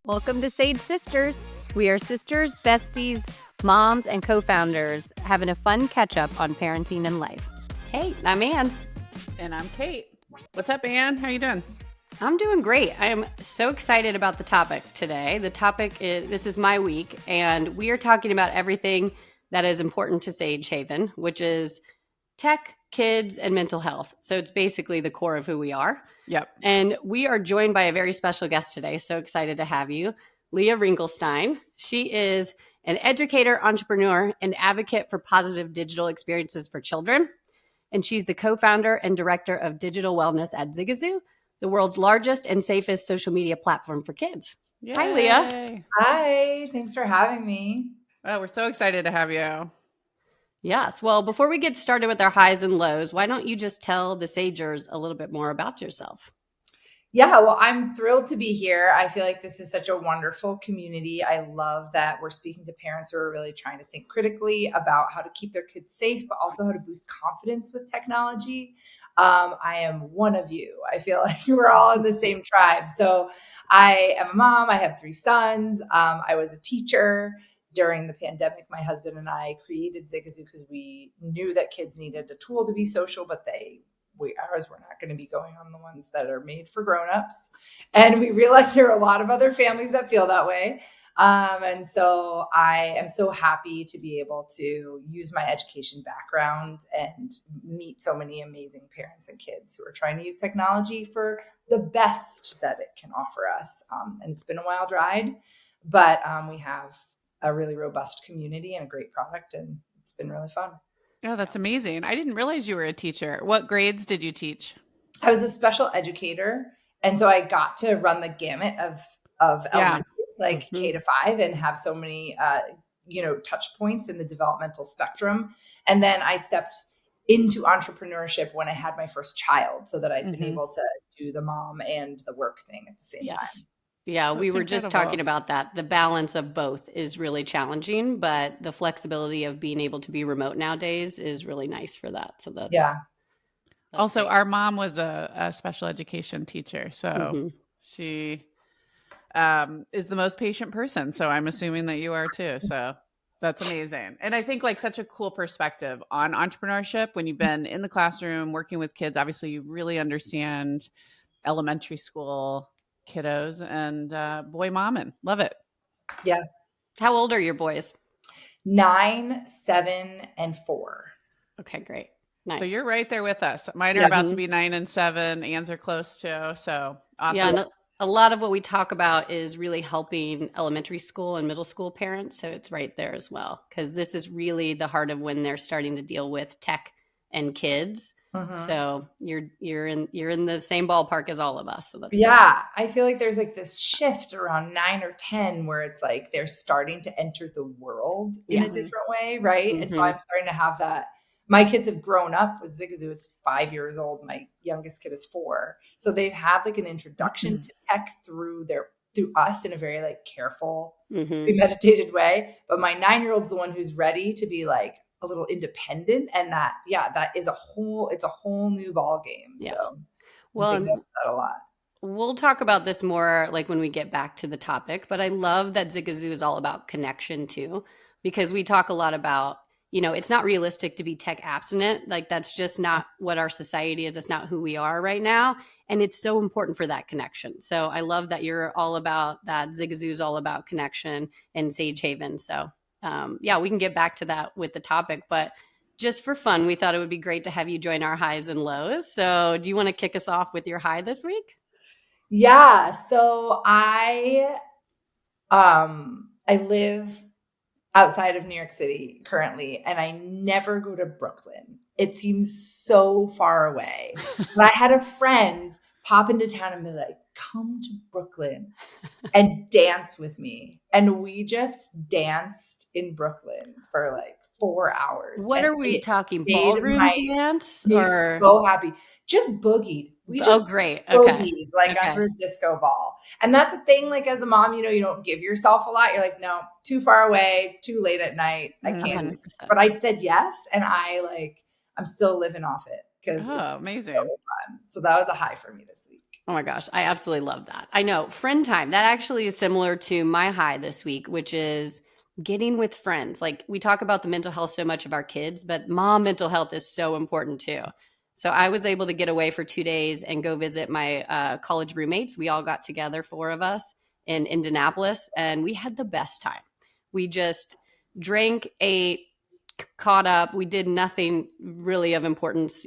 Welcome to Sage Sisters. We are sisters, besties, moms, and co-founders having a fun catch-up on parenting and life. Hey, I'm Ann. And I'm Kate. What's up, Ann? How you doing? I'm doing great. I am so excited about the topic today. The topic is, this is my week, and we are talking about everything that is important to Sage Haven, which is tech, kids, and mental health. So it's basically the core of who we are. Yep. And we are joined by a very special guest today. So excited to have you, Leah Ringelstein. She is an educator, entrepreneur, and advocate for positive digital experiences for children. And she's the co-founder and director of digital wellness at Zigazoo, the world's largest and safest social media platform for kids. Yay. Hi, Leah. Hi, thanks for having me. Oh, we're so excited to have you. Yes. Well, before we get started with our highs and lows, why don't you just tell the Sagers a little bit more about yourself? Yeah, well, I'm thrilled to be here. I feel like this is such a wonderful community. I love that we're speaking to parents who are really trying to think critically about how to keep their kids safe, but also how to boost confidence with technology. I am one of you. I feel like we're all in the same tribe. So I am a mom. I have 3 sons. I was a teacher. During the pandemic, my husband and I created Zigazoo because we knew that kids needed a tool to be social, but ours were not going to be going on the ones that are made for grownups. And we realized there are a lot of other families that feel that way. And so I am so happy to be able to use my education background and meet so many amazing parents and kids who are trying to use technology for the best that it can offer us. And it's been a wild ride, but we have a really robust community and a great product, and it's been really fun. Oh, that's amazing. I didn't realize you were a teacher. What grades did you teach? I was a special educator, and so I got to run the gamut of elementary, like K to 5, and have so many touch points in the developmental spectrum. And then I stepped into entrepreneurship when I had my first child, so that I've been able to do the mom and the work thing at the same time. Yeah, we were just talking about that. The balance of both is really challenging, but the flexibility of being able to be remote nowadays is really nice for that. So that's also great. Our mom was a special education teacher, so she is the most patient person. So I'm assuming that you are too. So that's amazing. And I think like such a cool perspective on entrepreneurship when you've been in the classroom working with kids. Obviously, you really understand elementary school kiddos and boy momming. Love it. Yeah. How old are your boys? 9, 7, and 4. Okay, great. Nice. So you're right there with us. Mine are about to be 9 and 7. Ann's are close too. So awesome. Yeah, and a lot of what we talk about is really helping elementary school and middle school parents. So it's right there as well, because this is really the heart of when they're starting to deal with tech and kids. So you're in the same ballpark as all of us. So that's great. I feel like there's like this shift around 9 or 10 where it's like they're starting to enter the world in a different way, right? And so I'm starting to have that. My kids have grown up with Zigazoo. It's 5 years old. My youngest kid is 4. So they've had like an introduction to tech through us in a very like careful, premeditated way. But my 9-year-old's the one who's ready to be like a little independent, and that is it's a whole new ball game. Yeah. So well, I think about that a lot. We'll talk about this more like when we get back to the topic, but I love that Zigazoo is all about connection too, because we talk a lot about, it's not realistic to be tech abstinent. Like that's just not what our society is. It's not who we are right now. And it's so important for that connection. So I love that you're all about that. Zigazoo is all about connection and Sage Haven. So we can get back to that with the topic, but just for fun, we thought it would be great to have you join our highs and lows. So do you want to kick us off with your high this week? Yeah. So I live outside of New York City currently, and I never go to Brooklyn. It seems so far away. But I had a friend pop into town and be like, come to Brooklyn and dance with me. And we just danced in Brooklyn for like 4 hours. What are we talking? Ballroom dance? Or so happy. Just boogied. We just great. Boogied, under a disco ball. And that's a thing, like as a mom, you don't give yourself a lot. You're like, no, too far away, too late at night. I can't. 100%. But I said yes. And I'm still living off it. Amazing. So fun. So that was a high for me this week. Oh my gosh, I absolutely love that. I know friend time, that actually is similar to my high this week, which is getting with friends. Like we talk about the mental health so much of our kids, but mom mental health is so important too. So I was able to get away for 2 days and go visit my college roommates. We all got together, four of us in Indianapolis, and we had the best time. We just drank, ate, caught up. We did nothing really of importance,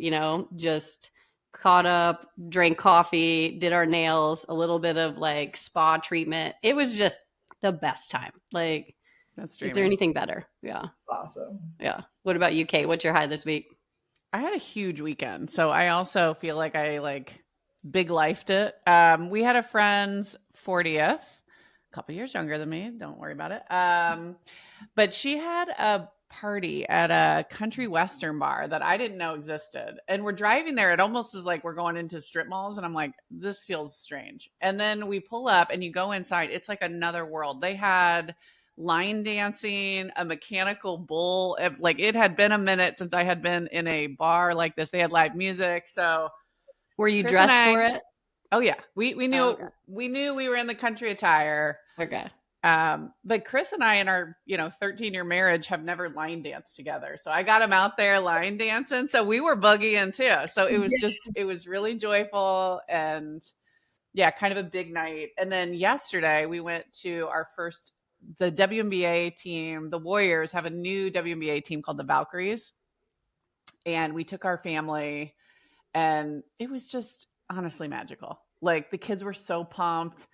just caught up, drank coffee, did our nails, a little bit of like spa treatment. It was just the best time. Like, That's is there dreamy. anything better? Yeah. Awesome. Yeah. What about you, Kate? What's your high this week? I had a huge weekend, so I also feel like I big lifed it. We had a friend's 40th, a couple years younger than me. Don't worry about it. But she had a party at a country western bar that I didn't know existed. And we're driving there. It almost is like we're going into strip malls. And I'm like, this feels strange. And then we pull up and you go inside. It's like another world. They had line dancing, a mechanical bull. Like it had been a minute since I had been in a bar like this. They had live music. So were you Chris dressed and for it? Oh yeah. We knew Oh, okay. we knew we were in the country attire. Okay. But Chris and I in our 13-year marriage have never line danced together. So I got him out there line dancing. So we were boogieing too. So it was really joyful and yeah, kind of a big night. And then yesterday we went to the WNBA team. The Warriors have a new WNBA team called the Valkyries. And we took our family and it was just honestly magical. Like the kids were so pumped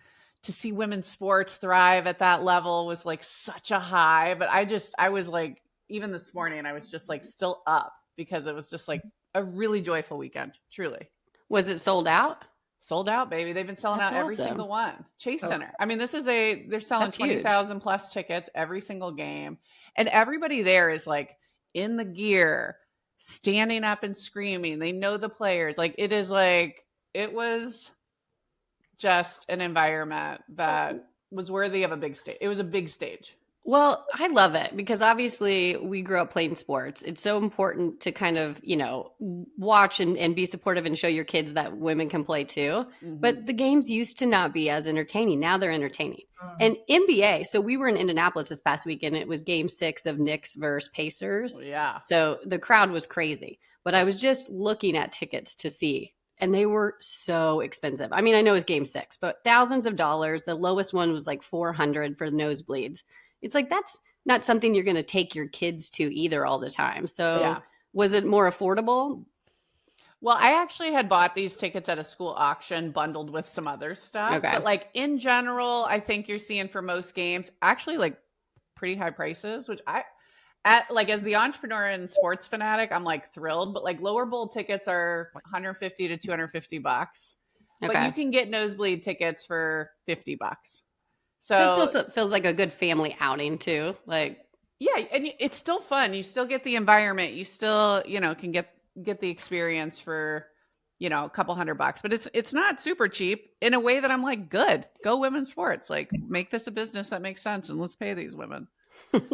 to see women's sports thrive at that level was like such a high. But I was like, even this morning, I was just like still up because it was just like a really joyful weekend. Truly. Was it sold out? Sold out, baby. They've been selling That's out every awesome. single one. Chase Center. I mean, they're selling That's huge. 20,000 plus tickets every single game. And everybody there is like in the gear, standing up and screaming. They know the players. Like it was just an environment that was worthy of a big stage. It was a big stage. Well, I love it because obviously we grew up playing sports. It's so important to kind of, watch and be supportive and show your kids that women can play too. Mm-hmm. But the games used to not be as entertaining. Now they're entertaining. And NBA, so we were in Indianapolis this past weekend. It was game 6 of Knicks versus Pacers. Yeah. So the crowd was crazy. But I was just looking at tickets to see, and they were so expensive. I mean, I know it's game 6, but thousands of dollars. The lowest one was like $400 for the nosebleeds. It's like, that's not something you're going to take your kids to either all the time. So Was it more affordable? Well, I actually had bought these tickets at a school auction bundled with some other stuff. Okay. But like in general, I think you're seeing for most games actually like pretty high prices, which as the entrepreneur and sports fanatic, I'm like thrilled. But like lower bowl tickets are $150 to $250. Okay. But you can get nosebleed tickets for $50. So it still feels like a good family outing too. Like, yeah, and it's still fun. You still get the environment. You still, can get the experience for, a couple $100. But it's not super cheap in a way that I'm like, good, go women's sports. Like make this a business that makes sense and let's pay these women.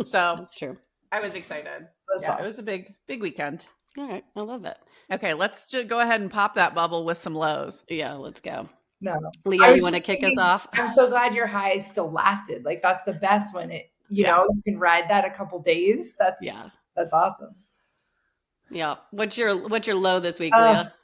So that's true. I was excited. Awesome. It was a big weekend. All right. I love it. Okay, let's just go ahead and pop that bubble with some lows. Yeah, let's go. No. Leah, you want to kick us off? I'm so glad your high still lasted. Like that's the best when you can ride that a couple days. That's awesome. Yeah. What's your low this week, Leah?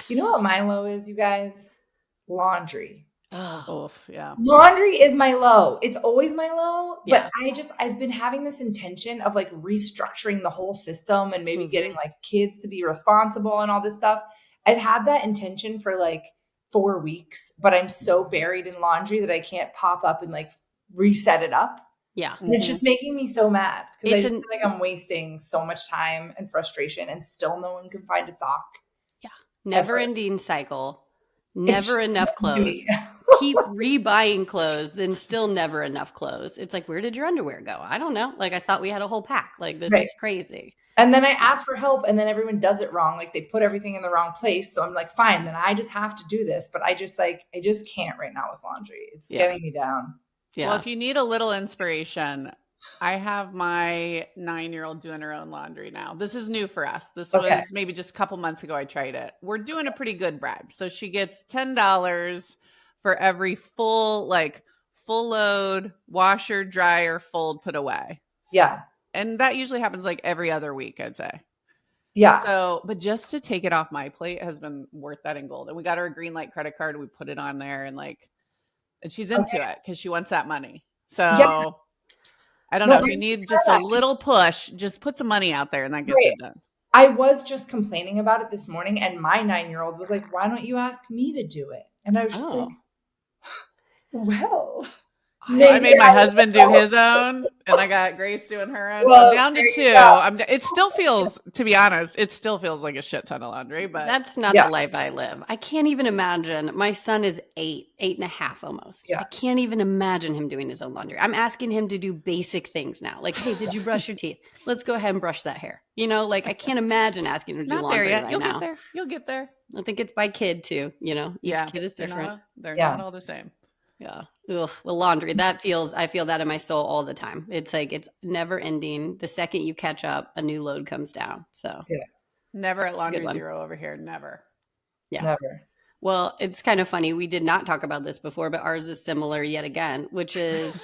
You know what my low is, you guys? Laundry. Oh, yeah. Laundry is my low. It's always my low, but I've been having this intention of like restructuring the whole system and maybe getting like kids to be responsible and all this stuff. I've had that intention for like 4 weeks, but I'm so buried in laundry that I can't pop up and like reset it up. Yeah. And it's just making me so mad because I just feel like I'm wasting so much time and frustration and still no one can find a sock. Yeah. Never ending cycle. Never enough clothes. Keep rebuying clothes, then still never enough clothes. It's like, where did your underwear go? I don't know. Like, I thought we had a whole pack. Like, this is crazy. And then I ask for help and then everyone does it wrong. Like they put everything in the wrong place. So I'm like, fine, then I just have to do this. But I just can't right now with laundry. It's getting me down. Yeah. Well, if you need a little inspiration, I have my 9-year-old doing her own laundry now. This is new for us. This Okay. was maybe just a couple months ago I tried it. We're doing a pretty good bribe. So she gets $10 for every full load washer, dryer, fold, put away. Yeah. And that usually happens like every other week, I'd say. Yeah. So, but just to take it off my plate has been worth that in gold. And we got her a green light credit card. We put it on there and she's into it because she wants that money. Yeah. So I don't No, know. If you need just a little push, just put some money out there and that gets right. it done. I was just complaining about it this morning, and my 9-year-old was like, "Why don't you ask me to do it?" And I was just like, "Well, So I made my husband do his own, and I got Grace doing her own. So I'm down to 2. It still feels, to be honest, it still feels like a shit ton of laundry. But that's not the life I live. I can't even imagine. My son is 8.5 almost. Yeah. I can't even imagine him doing his own laundry. I'm asking him to do basic things now. Like, hey, did you brush your teeth? Let's go ahead and brush that hair. I can't imagine asking him to do not laundry there yet. right You'll now. get there. You'll get there. I think it's by kid too. Each kid is different. They're not all the same. Yeah. Ugh. Well, laundry, I feel that in my soul all the time. It's like, it's never ending. The second you catch up, a new load comes down. So never at Laundry Zero over here. Never. Yeah. Never. Well, it's kind of funny. We did not talk about this before, but ours is similar yet again, which is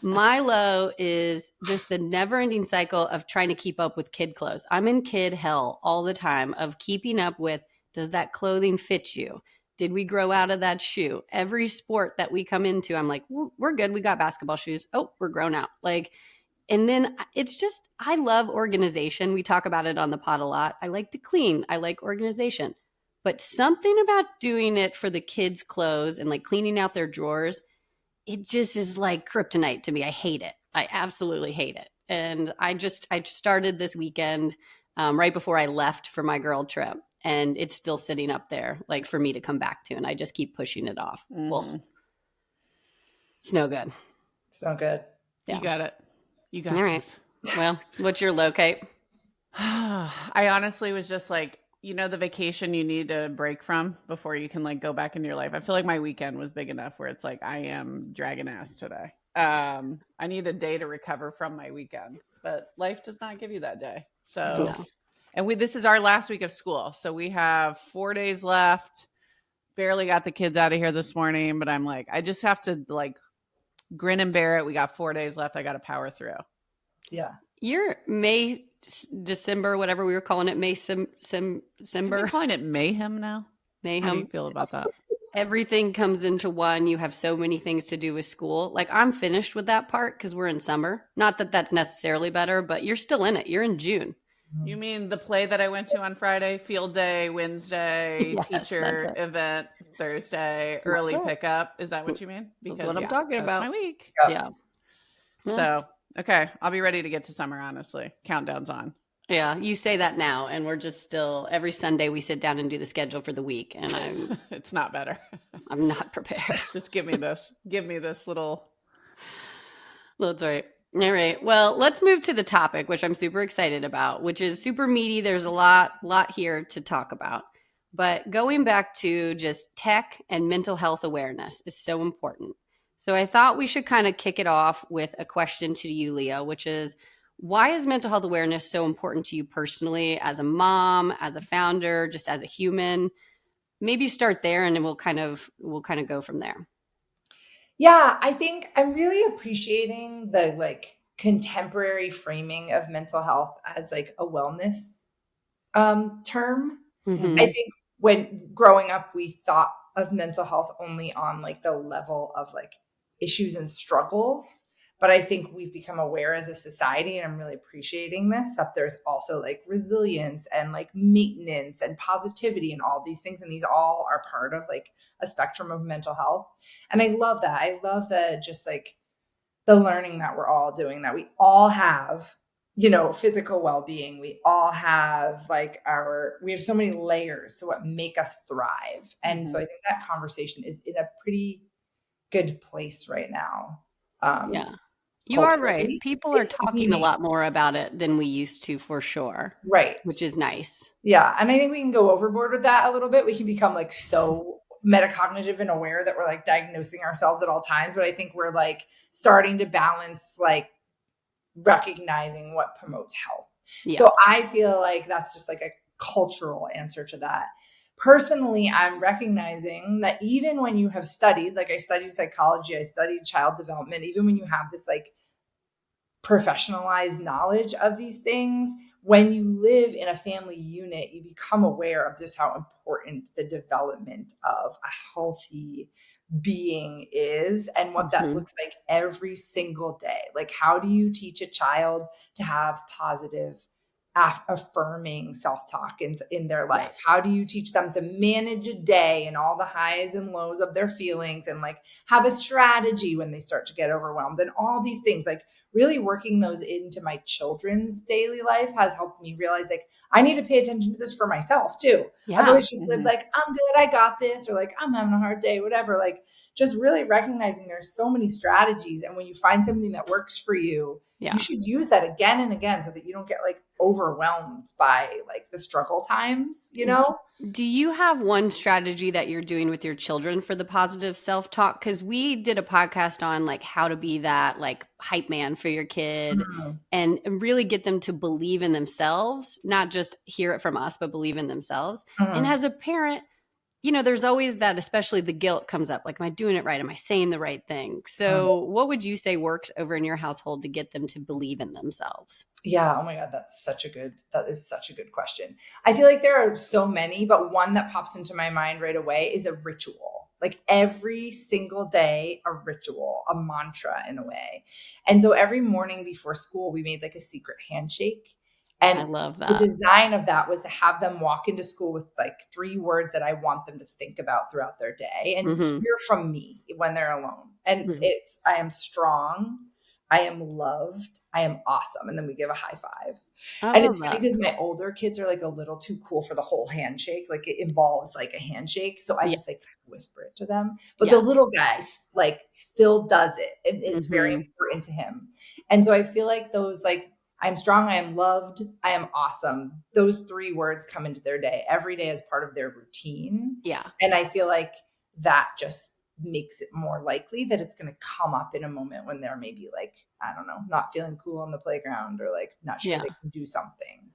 Milo is just the never ending cycle of trying to keep up with kid clothes. I'm in kid hell all the time of keeping up with, does that clothing fit you? Did we grow out of that shoe? Every sport that we come into, I'm like, we're good. We got basketball shoes. Oh, we're grown out. And then it's just, I love organization. We talk about it on the pod a lot. I like to clean. I like organization. But something about doing it for the kids' clothes and cleaning out their drawers, it just is like kryptonite to me. I hate it. I absolutely hate it. And I started this weekend right before I left for my girl trip. And it's still sitting up there for me to come back to. And I just keep pushing it off. Mm-hmm. Well, it's no good. It's no good. Yeah. You got it. You got it. All right. Well, what's your low, Kate? I honestly was just the vacation you need to break from before you can go back into your life. I feel like my weekend was big enough where it's I am dragging ass today. I need a day to recover from my weekend, but life does not give you that day. So, and this is our last week of school. So we have 4 days left. Barely got the kids out of here this morning, but I'm I just have to grin and bear it. We got 4 days left. I got to power through. Yeah. You're December, whatever we were calling it, December. Calling it mayhem now. Mayhem. How do you feel about that? Everything comes into one. You have so many things to do with school. I'm finished with that part because we're in summer. Not that that's necessarily better, but you're still in it. You're in June. You mean the play that I went to on Friday, field day, Wednesday, teacher event, Thursday, early pickup? Is that what you mean? Because that's what I'm talking about. That's my week. Yeah. So, okay. I'll be ready to get to summer, honestly. Countdown's on. Yeah. You say that now, and we're just still, every Sunday we sit down and do the schedule for the week, and it's not better. I'm not prepared. Just give me this. Give me this little. That's right. All right. Well, let's move to the topic, which I'm super excited about, which is super meaty. There's a lot here to talk about. But going back to just tech and mental health awareness is so important. So I thought we should kind of kick it off with a question to you, Leah, which is, why is mental health awareness so important to you personally, as a mom, as a founder, just as a human? Maybe start there, and then we'll kind of go from there. Yeah, I think I'm really appreciating the contemporary framing of mental health as a wellness term. Mm-hmm. I think when growing up, we thought of mental health only on the level of issues and struggles. But I think we've become aware as a society, and I'm really appreciating this, that there's also resilience and maintenance and positivity and all these things. And these all are part of a spectrum of mental health. And I love that. I love that just the learning that we're all doing, that we all have, physical well-being. We all have we have so many layers to what make us thrive. And so I think that conversation is in a pretty good place right now. Yeah. You are right. People are talking a lot more about it than we used to, for sure. Right. Which is nice. Yeah. And I think we can go overboard with that a little bit. We can become so metacognitive and aware that we're diagnosing ourselves at all times. But I think we're starting to balance recognizing what promotes health. Yeah. So I feel like that's just like a cultural answer to that. Personally, I'm recognizing that even when you have studied, like I studied psychology, I studied child development, even when you have this like professionalized knowledge of these things, when you live in a family unit, you become aware of just how important the development of a healthy being is and what that looks like every single day. Like, how do you teach a child to have positive, affirming self-talk in their life? How do you teach them to manage a day and all the highs and lows of their feelings and like have a strategy when they start to get overwhelmed and all these things? Like, really working those into my children's daily life has helped me realize like I need to pay attention to this for myself too. I've always just lived like, I'm good, I got this, or like, I'm having a hard day, whatever. Like, just really recognizing there's so many strategies. And when you find something that works for you, you should use that again and again so that you don't get like overwhelmed by like the struggle times, you know? Do you have one strategy that you're doing with your children for the positive self-talk? Because we did a podcast on like how to be that like hype man for your kid and really get them to believe in themselves, not just hear it from us, but believe in themselves. And as a parent, you know, there's always that, especially the guilt comes up. Like, am I doing it right? Am I saying the right thing? So what would you say works over in your household to get them to believe in themselves? Yeah. Oh my God. That is such a good question. I feel like there are so many, but one that pops into my mind right away is a ritual. Like every single day, a ritual, a mantra in a way. And so every morning before school, we made like a secret handshake. And I love that. The design of that was to have them walk into school with like 3 words that I want them to think about throughout their day and hear from me when they're alone. And it's, I am strong, I am loved, I am awesome. And then we give a high five. And it's funny because my older kids are like a little too cool for the whole handshake. Like it involves like a handshake. So I just like whisper it to them. But the little guy like still does it. It's very important to him. And so I feel like those like, I'm strong, I am loved, I am awesome. Those 3 words come into their day every day as part of their routine. Yeah. And I feel like that just makes it more likely that it's going to come up in a moment when they're maybe like, I don't know, not feeling cool on the playground or like not sure they can do something.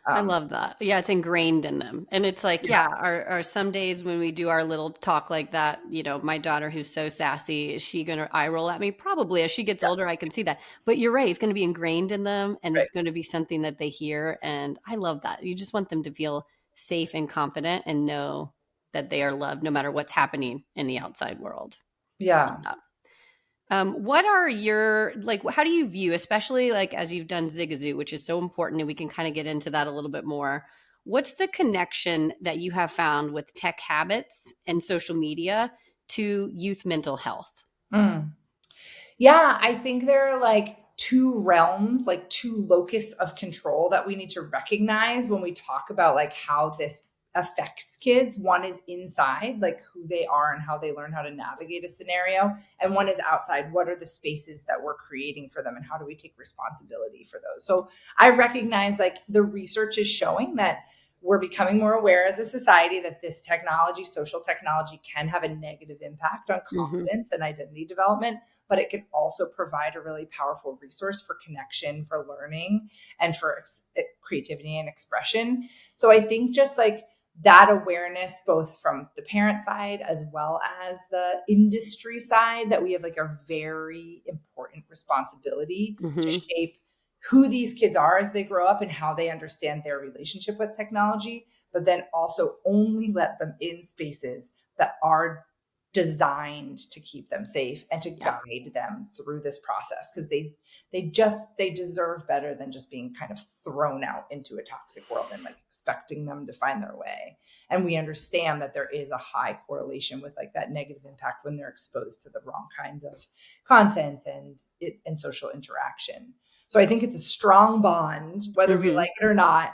I love that. Yeah, it's ingrained in them. And it's like, are some days when we do our little talk like that, you know, my daughter who's so sassy, is she going to eye roll at me? Probably. As she gets older, I can see that. But you're right. It's going to be ingrained in them and it's going to be something that they hear. And I love that. You just want them to feel safe and confident and know that they are loved no matter what's happening in the outside world. Yeah. What are your, like, how do you view, especially like as you've done Zigazoo, which is so important and we can kind of get into that a little bit more. What's the connection that you have found with tech habits and social media to youth mental health? Yeah, I think there are like 2 realms, like 2 locus of control that we need to recognize when we talk about like how this affects kids. One is inside, like who they are and how they learn how to navigate a scenario. And one is outside. What are the spaces that we're creating for them and how do we take responsibility for those? So I recognize like the research is showing that we're becoming more aware as a society that this technology, social technology, can have a negative impact on confidence and identity development, but it can also provide a really powerful resource for connection, for learning, and for creativity and expression. So I think just like that awareness, both from the parent side as well as the industry side, that we have like a very important responsibility to shape who these kids are as they grow up and how they understand their relationship with technology, but then also only let them in spaces that are designed to keep them safe and to guide them through this process. Because they deserve better than just being kind of thrown out into a toxic world and like expecting them to find their way. And we understand that there is a high correlation with like that negative impact when they're exposed to the wrong kinds of content and social interaction. So I think it's a strong bond, whether we like it or not,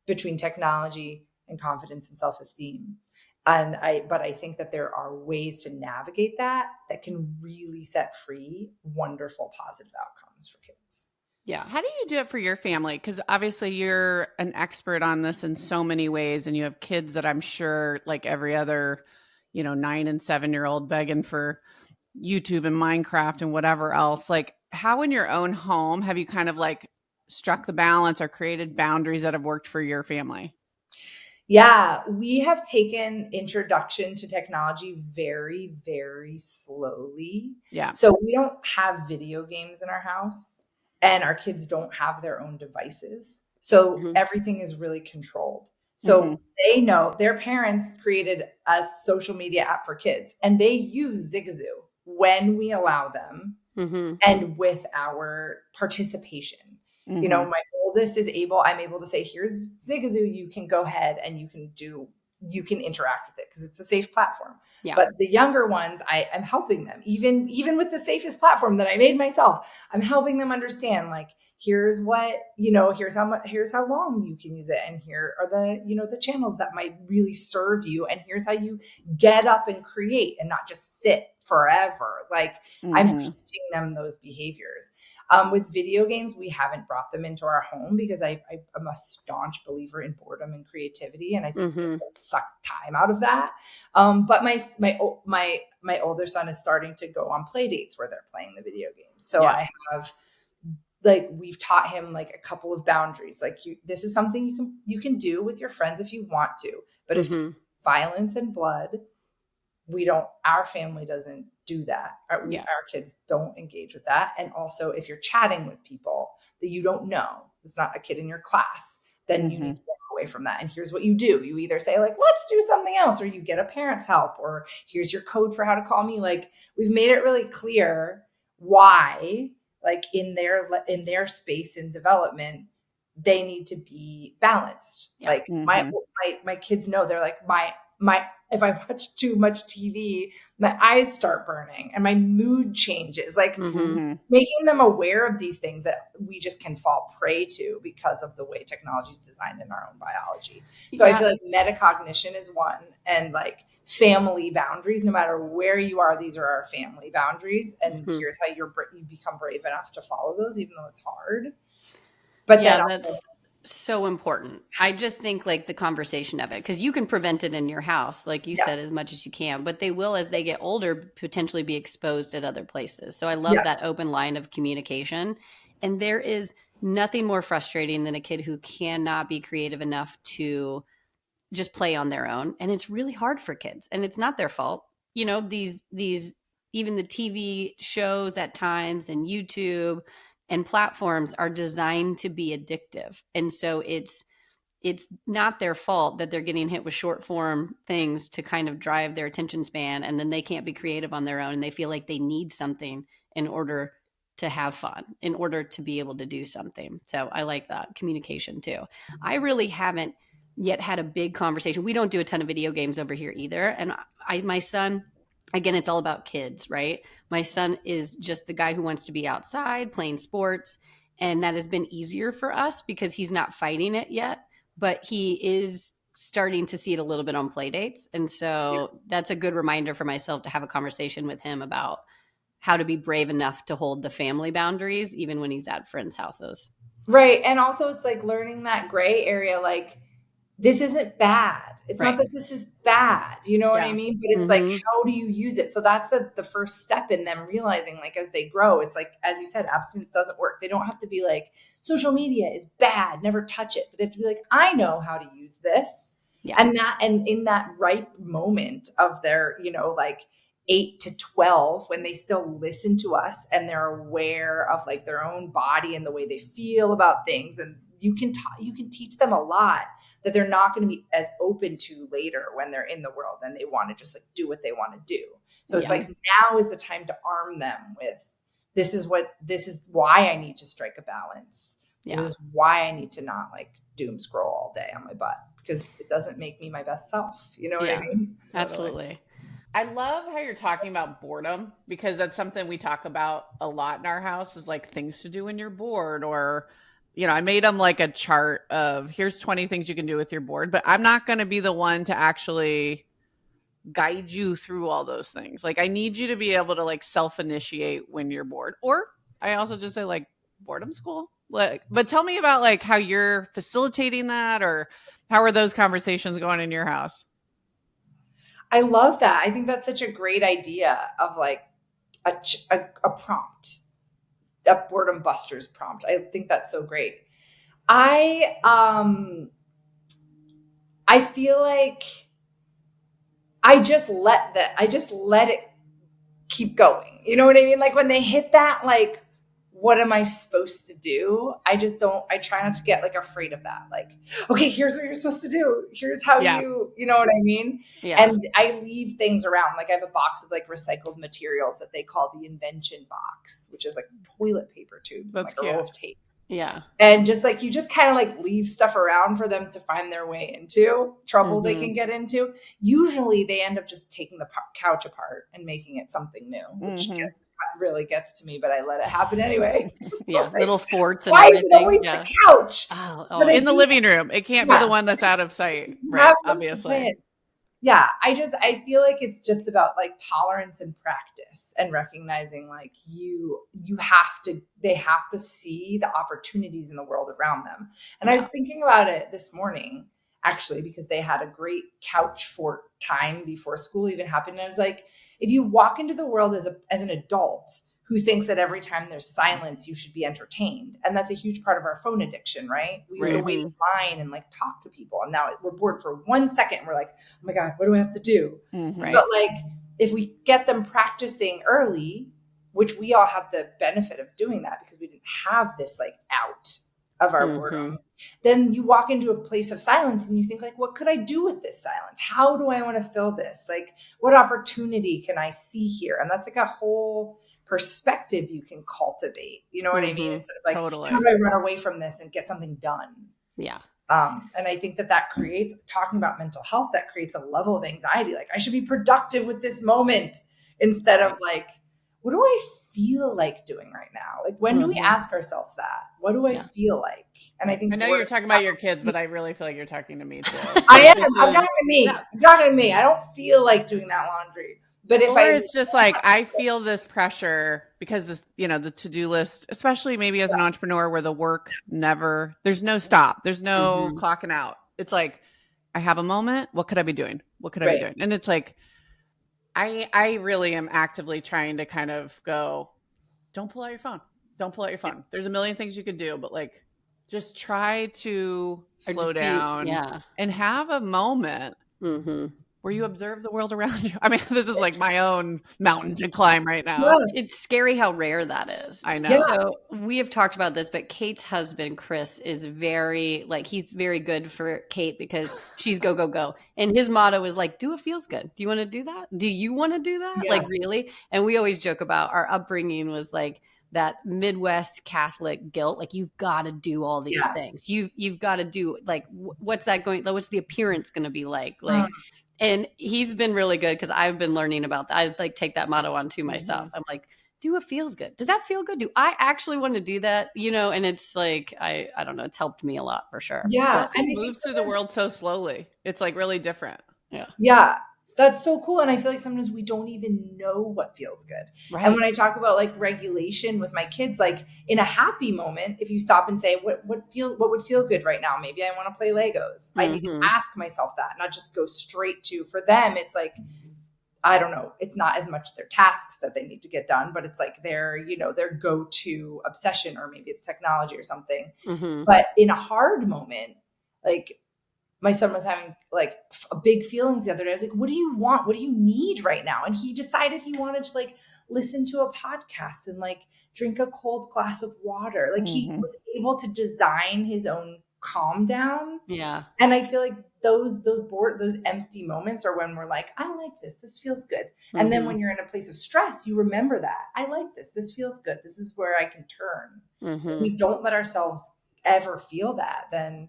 between technology and confidence and self-esteem. But I think that there are ways to navigate that can really set free wonderful positive outcomes for kids. Yeah. How do you do it for your family? Because obviously you're an expert on this in so many ways, and you have kids that I'm sure, like every other, 9 and 7-year-old begging for YouTube and Minecraft and whatever else. Like, how in your own home have you kind of like struck the balance or created boundaries that have worked for your family? Yeah, we have taken introduction to technology very, very slowly. Yeah. So we don't have video games in our house, and our kids don't have their own devices. So Mhm. everything is really controlled. Mm-hmm. So they know their parents created a social media app for kids, and they use Zigazoo when we allow them Mhm. and with our participation. You know, Mm-hmm. my oldest I'm able to say, here's Zigazoo, you can go ahead and you can interact with it because it's a safe platform. Yeah. But the younger ones, I am helping them, even with the safest platform that I made myself, I'm helping them understand, like, here's what, here's how long you can use it. And here are the channels that might really serve you. And here's how you get up and create and not just sit forever. Like, I'm Mm-hmm. teaching them those behaviors. With video games, we haven't brought them into our home because I'm a staunch believer in boredom and creativity, and I think they Mhm. suck time out of that. But my older son is starting to go on play dates where they're playing the video games. So Yeah. I have, like, we've taught him like a couple of boundaries. Like, this is something you can do with your friends if you want to, but if Mhm. violence and blood, our family doesn't do that. Our Yeah. kids don't engage with that. And also, if you're chatting with people that you don't know, it's not a kid in your class, then you Mm-hmm. need to walk away from that. And here's what you do. You either say, like, let's do something else, or you get a parent's help, or here's your code for how to call me. Like, we've made it really clear why, like, in their space and development, they need to be balanced. Yeah. Like, Mm-hmm. my kids know, they're like, my if I watch too much TV, my eyes start burning and my mood changes. Like, Mhm. Mm-hmm. making them aware of these things that we just can fall prey to because of the way technology is designed in our own biology. So I Yeah. feel like metacognition is one, and like family boundaries, no matter where you are, these are our family boundaries. And Mhm. here's how you become brave enough to follow those, even though it's hard. But then Yeah, also, that's so important. I just think like the conversation of it, because you can prevent it in your house, like you yeah, said, as much as you can, but they will, as they get older, potentially be exposed at other places. So I love yeah, that open line of communication. And there is nothing more frustrating than a kid who cannot be creative enough to just play on their own. And it's really hard for kids, and it's not their fault. These even the TV shows at times and YouTube and platforms are designed to be addictive. And so it's not their fault that they're getting hit with short form things to kind of drive their attention span, and then they can't be creative on their own, and they feel like they need something in order to have fun, in order to be able to do something. So I like that communication too. I really haven't yet had a big conversation. We don't do a ton of video games over here either. And my son, again, it's all about kids, right? My son is just the guy who wants to be outside playing sports. And that has been easier for us because he's not fighting it yet, but he is starting to see it a little bit on play dates. And so that's a good reminder for myself to have a conversation with him about how to be brave enough to hold the family boundaries, even when he's at friends' houses. right. And also, it's like learning that gray area, like, this isn't bad. It's not Right. that this is bad. You know what I Yeah. mean? But it's like, Mm-hmm. how do you use it? So that's the first step in them realizing, like, as they grow, it's like, as you said, abstinence doesn't work. They don't have to be like, social media is bad, never touch it. But they have to be like, I know how to use this. Yeah. And in that ripe moment of their, like, 8 to 12, when they still listen to us and they're aware of, like, their own body and the way they feel about things. And you can teach them a lot that they're not going to be as open to later when they're in the world and they want to just, like, do what they want to do. So it's Yeah. like, now is the time to arm them with, this is why I need to strike a balance. This Yeah. is why I need to not, like, doom scroll all day on my butt, because it doesn't make me my best self. You know what I Yeah. mean? Absolutely. I love how you're talking about boredom, because that's something we talk about a lot in our house, is like things to do when you're bored. Or, I made them like a chart of, here's 20 things you can do with your board, but I'm not going to be the one to actually guide you through all those things. Like, I need you to be able to like self-initiate when you're bored. Or I also just say, like, boredom's cool. Like, but tell me about like how you're facilitating that, or how are those conversations going in your house? I love that. I think that's such a great idea of, like, a prompt. a boredom busters prompt. I think that's so great. I feel like I just let it keep going. You know what I mean? Like when they hit that, like, what am I supposed to do? I try not to get like afraid of that. Like, okay, here's what you're supposed to do. Here's how you know what I mean? Yeah. And I leave things around. Like I have a box of like recycled materials that they call the invention box, which is like toilet paper tubes and like a roll of tape. Yeah. And just like, you just kind of like leave stuff around for them to find their way into trouble they can get into. Usually they end up just taking the couch apart and making it something new, which really gets to me, but I let it happen anyway. Yeah. Little forts and why everything. is it always the couch? Oh, in the living room. It can't be the one that's out of sight. Right. Obviously. Yeah, I feel like it's just about like tolerance and practice and recognizing like they have to see the opportunities in the world around them. And I was thinking about it this morning, actually, because they had a great couch fort time before school even happened. And I was like, if you walk into the world as an adult who thinks that every time there's silence, you should be entertained. And that's a huge part of our phone addiction, right? We used to wait in line and like talk to people. And now we're bored for 1 second. And we're like, oh my God, what do I have to do? Right. But like, if we get them practicing early, which we all have the benefit of doing that because we didn't have this like out of our boredom, then you walk into a place of silence and you think like, what could I do with this silence? How do I want to fill this? Like, what opportunity can I see here? And that's like a whole perspective you can cultivate. You know what I mean? Instead of like, how do I run away from this and get something done? Yeah. And I think that creates, talking about mental health, that creates a level of anxiety. Like, I should be productive with this moment instead of like, what do I feel like doing right now? Like, when do we ask ourselves that? What do I feel like? And I think I know you're talking about your kids, but I really feel like you're talking to me too. I am. I'm talking to me. I'm talking to me. I don't feel like doing that laundry. But it's just like, I feel this pressure because this, the to-do list, especially maybe as an entrepreneur where the work there's no stop. There's no clocking out. It's like, I have a moment. What could I be doing? What could I be doing? And it's like, I really am actively trying to kind of go, don't pull out your phone. Don't pull out your phone. There's a million things you could do, but like, just try to slow down and have a moment where you observe the world around you. I mean, this is like my own mountain to climb right now. Yeah. It's scary how rare that is. I know. So we have talked about this, but Kate's husband, Chris, is he's very good for Kate because she's go, go, go. And his motto is like, do what feels good. Do you want to do that? Do you want to do that? Yeah. Like, really? And we always joke about our upbringing was like that Midwest Catholic guilt. Like, you've got to do all these things. You've got to do like, what's the appearance going to be like? Like, and he's been really good because I've been learning about that. I like take that motto on to myself. I'm like, do what feels good. Does that feel good? Do I actually want to do that? And it's like, I don't know. It's helped me a lot for sure. Yeah. And it moves through the world so slowly. It's like really different. Yeah. Yeah. That's so cool. And I feel like sometimes we don't even know what feels good. Right. And when I talk about like regulation with my kids, like in a happy moment, if you stop and say, what would feel good right now? Maybe I want to play Legos. I need to ask myself that, not just go straight to, for them, it's like, I don't know. It's not as much their tasks that they need to get done, but it's like their go-to obsession, or maybe it's technology or something. But in a hard moment, like, my son was having like big feelings the other day. I was like, what do you want? What do you need right now? And he decided he wanted to like listen to a podcast and like drink a cold glass of water. Like he was able to design his own calm down. Yeah. And I feel like those empty moments are when we're like, I like this. This feels good. And then when you're in a place of stress, you remember that. I like this. This feels good. This is where I can turn. If we don't let ourselves ever feel that, then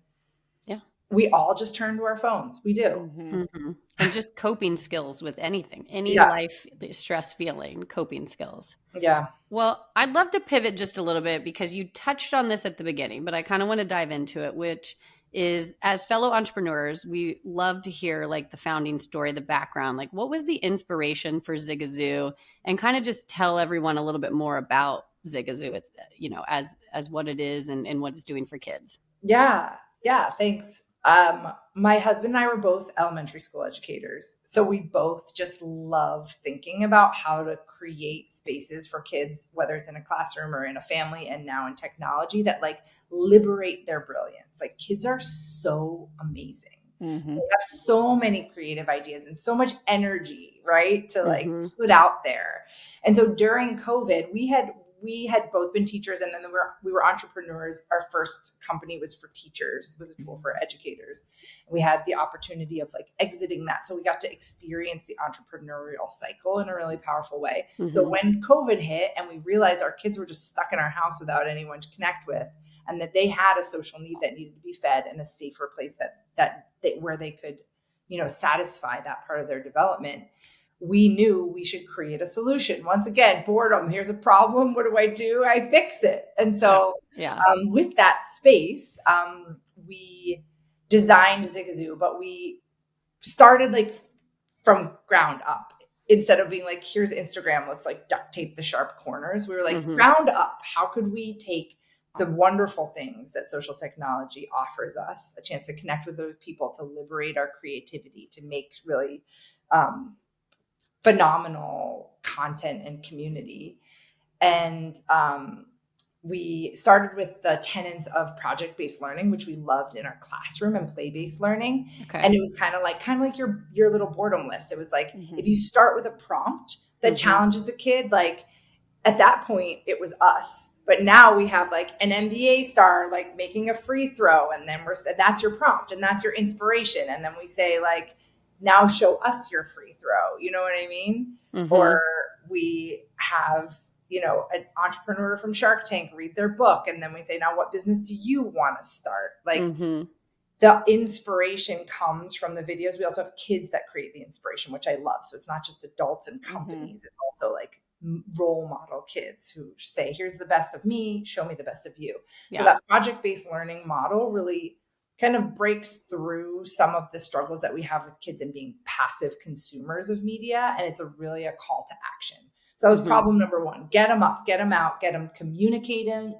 we all just turn to our phones. We do. And just coping skills with anything, any life stress feeling, coping skills. Yeah. Well, I'd love to pivot just a little bit because you touched on this at the beginning, but I kind of want to dive into it, which is, as fellow entrepreneurs, we love to hear like the founding story, the background, like what was the inspiration for Zigazoo, and kind of just tell everyone a little bit more about Zigazoo. It's, as what it is and what it's doing for kids. Yeah. Yeah. Thanks. My husband and I were both elementary school educators. So we both just love thinking about how to create spaces for kids, whether it's in a classroom or in a family and now in technology, that like liberate their brilliance. Like kids are so amazing. Mm-hmm. They have so many creative ideas and so much energy, right? To like Mm-hmm. put out there. And so during COVID, we had both been teachers, and then we were entrepreneurs. Our first company was for teachers, was a tool for educators. We had the opportunity of like exiting that. So we got to experience the entrepreneurial cycle in a really powerful way. Mm-hmm. So when COVID hit and we realized our kids were just stuck in our house without anyone to connect with, and that they had a social need that needed to be fed and a safer place where they could, satisfy that part of their development, we knew we should create a solution. Once again, boredom. Here's a problem. What do? I fix it. And so with that space, we designed Zigazoo, but we started like from ground up. Instead of being like, here's Instagram, let's like duct tape the sharp corners. We were like, ground up. How could we take the wonderful things that social technology offers us, a chance to connect with other people, to liberate our creativity, to make really phenomenal content and community. And we started with the tenets of project-based learning, which we loved in our classroom, and play-based learning. Okay. And it was kind of like your little boredom list. It was like, if you start with a prompt that challenges a kid, like at that point it was us. But now we have like an NBA star, like making a free throw. And then that's your prompt and that's your inspiration. And then we say like, now show us your free throw. You know what I mean? Mm-hmm. Or we have, an entrepreneur from Shark Tank read their book. And then we say, now what business do you want to start? Like the inspiration comes from the videos. We also have kids that create the inspiration, which I love. So it's not just adults and companies. It's also like role model kids who say, here's the best of me, show me the best of you. Yeah. So that project-based learning model really kind of breaks through some of the struggles that we have with kids and being passive consumers of media. And it's really a call to action. So that was problem number one. Get them up, get them out, get them communicating,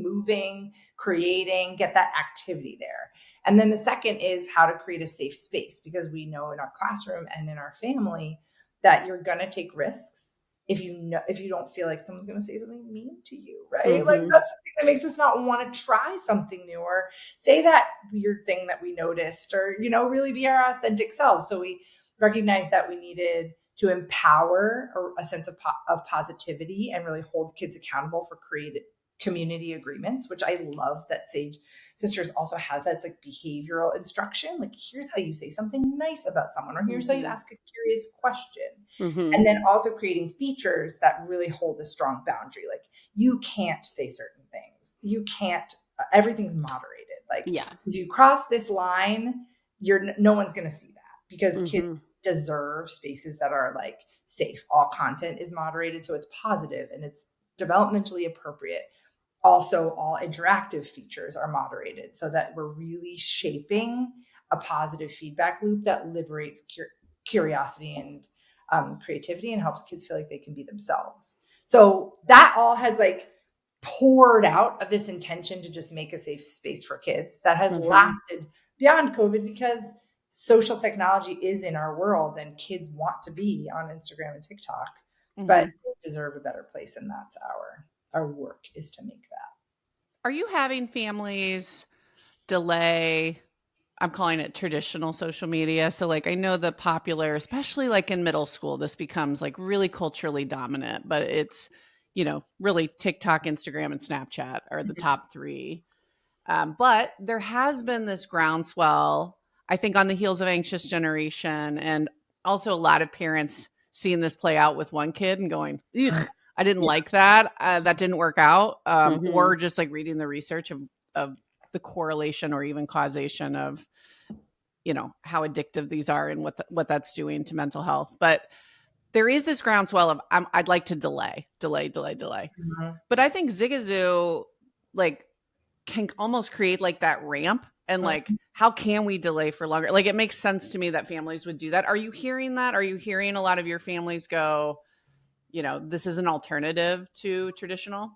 moving, creating, get that activity there. And then the second is how to create a safe space, because we know in our classroom and in our family that you're going to take risks if you don't feel like someone's going to say something mean to you, right? Like that's the thing that makes us not want to try something new or say that weird thing that we noticed, or, really be our authentic selves. So we recognized that we needed to empower a sense of positivity and really hold kids accountable for creative community agreements, which I love that Sage Sisters also has. That's like behavioral instruction. Like, here's how you say something nice about someone, or here's how you ask a curious question. And then also creating features that really hold a strong boundary. Like, you can't say certain things. You can't, everything's moderated. Like, if you cross this line, no one's going to see that, because kids deserve spaces that are like safe. All content is moderated, so it's positive and it's developmentally appropriate. Also, all interactive features are moderated so that we're really shaping a positive feedback loop that liberates curiosity and creativity and helps kids feel like they can be themselves. So that all has like poured out of this intention to just make a safe space for kids that has lasted beyond COVID, because social technology is in our world and kids want to be on Instagram and TikTok, but they deserve a better place. And that's our work, is to make that. Are you having families delay, I'm calling it traditional social media? So like, I know the popular, especially like in middle school, this becomes like really culturally dominant, but it's, really TikTok, Instagram, and Snapchat are the top three. But there has been this groundswell, I think, on the heels of Anxious Generation, and also a lot of parents seeing this play out with one kid and going, ugh, I didn't like that. That didn't work out. Or just like reading the research of the correlation or even causation of, how addictive these are and what that's doing to mental health. But there is this groundswell of I'd like to delay. But I think Zigazoo like can almost create like that ramp, and like, how can we delay for longer? Like, it makes sense to me that families would do that. Are you hearing that? Are you hearing a lot of your families go, this is an alternative to traditional?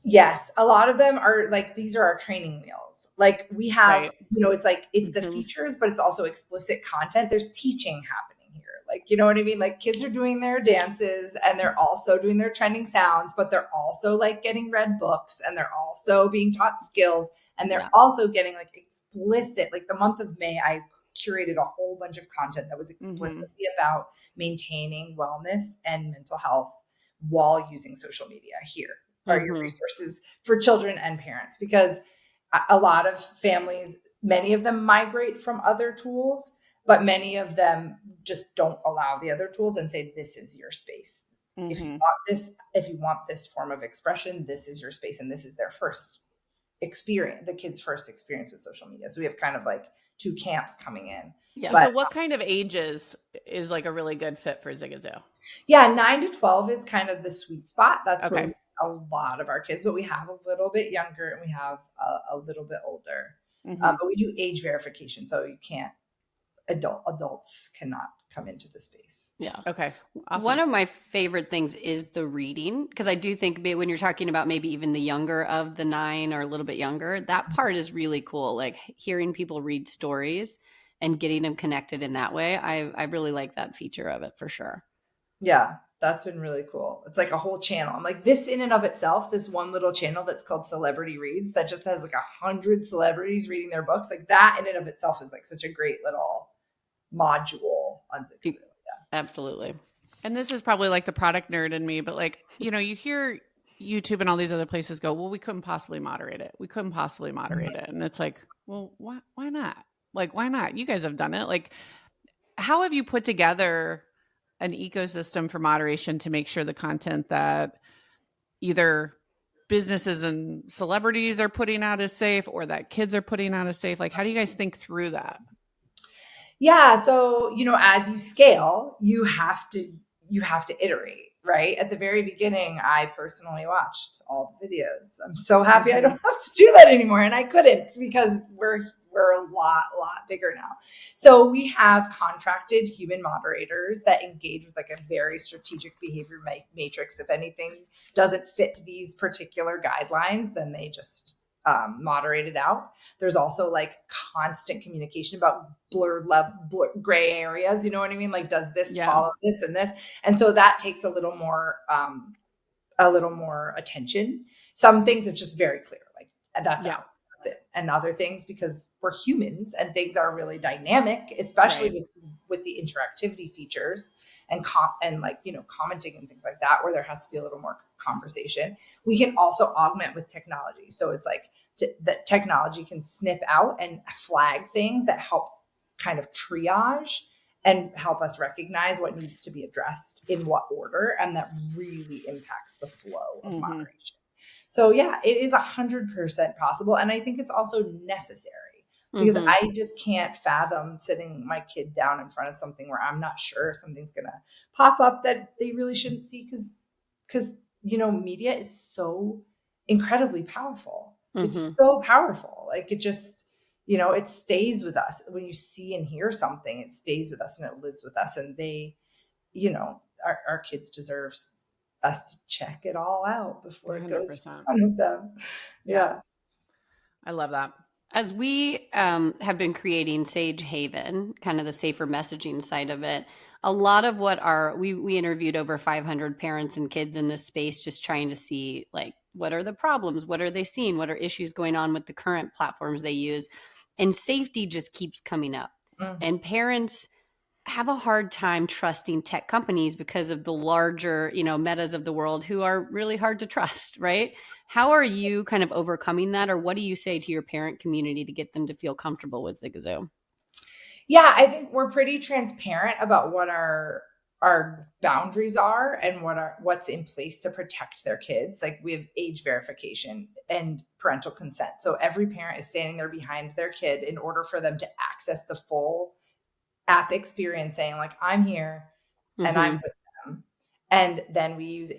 Yes, a lot of them are like, these are our training wheels. Like we have, Right. it's like, it's the features, but it's also explicit content. There's teaching happening here. Like, you know what I mean? Like kids are doing their dances and they're also doing their trending sounds, but they're also like getting read books and they're also being taught skills and they're also getting like explicit, like the month of May, I curated a whole bunch of content that was explicitly about maintaining wellness and mental health while using social media. Here are your resources for children and parents, because a lot of families, many of them migrate from other tools, but many of them just don't allow the other tools and say, this is your space. If you want this form of expression, this is your space. And this is their first experience, the kids' first experience with social media. So we have kind of like two camps coming in. Yeah. But, so what kind of ages is like a really good fit for Zigazoo? Yeah, 9 to 12 is kind of the sweet spot. That's where we see a lot of our kids, but we have a little bit younger and we have a little bit older. But we do age verification, so you can't, adults cannot come into the space. Yeah. Okay. Awesome. One of my favorite things is the reading, because I do think when you're talking about maybe even the younger of the 9 or a little bit younger, that part is really cool. Like hearing people read stories and getting them connected in that way. I really like that feature of it for sure. Yeah, that's been really cool. It's like a whole channel. I'm like, this in and of itself, this one little channel that's called Celebrity Reads that just has like 100 celebrities reading their books. Like that in and of itself is like such a great little module on Zigazoo. Yeah. Absolutely. And this is probably like the product nerd in me, but like, you hear YouTube and all these other places go, well, we couldn't possibly moderate it. We couldn't possibly moderate it. And it's like, well, why not? Like, why not? You guys have done it. Like, how have you put together an ecosystem for moderation to make sure the content that either businesses and celebrities are putting out is safe or that kids are putting out is safe? Like, how do you guys think through that? Yeah. So, as you scale, you have to iterate, right? At the very beginning, I personally watched all the videos. I'm so happy I don't have to do that anymore. And I couldn't, because we're a lot bigger now. So we have contracted human moderators that engage with like a very strategic behavior matrix. If anything doesn't fit these particular guidelines, then they just moderate it out. There's also like constant communication about blurred gray areas. You know what I mean? Like, does this follow this and this? And so that takes a little more attention. Some things it's just very clear, like that's out. That's it. And other things, because we're humans and things are really dynamic, especially with the interactivity features and commenting and things like that, where there has to be a little more conversation. We can also augment with technology. So it's like that technology can snip out and flag things that help kind of triage and help us recognize what needs to be addressed in what order. And that really impacts the flow of moderation. So yeah, it is 100% possible. And I think it's also necessary, because I just can't fathom sitting my kid down in front of something where I'm not sure if something's going to pop up that they really shouldn't see, because media is so incredibly powerful. It's so powerful. Like it just, it stays with us. When you see and hear something, it stays with us and it lives with us. And they, our kids deserve us to check it all out before it goes in front of them. Yeah. I love that. As we have been creating Sage Haven, kind of the safer messaging side of it, a lot of what we interviewed over 500 parents and kids in this space, just trying to see like, what are the problems? What are they seeing? What are issues going on with the current platforms they use? And safety just keeps coming up. And parents have a hard time trusting tech companies because of the larger, metas of the world, who are really hard to trust, right? How are you kind of overcoming that? Or what do you say to your parent community to get them to feel comfortable with Zigazoo? Yeah, I think we're pretty transparent about what our boundaries are and what's in place to protect their kids. Like we have age verification and parental consent. So every parent is standing there behind their kid in order for them to access the full app experience, saying like, I'm here and I'm with them. And then we use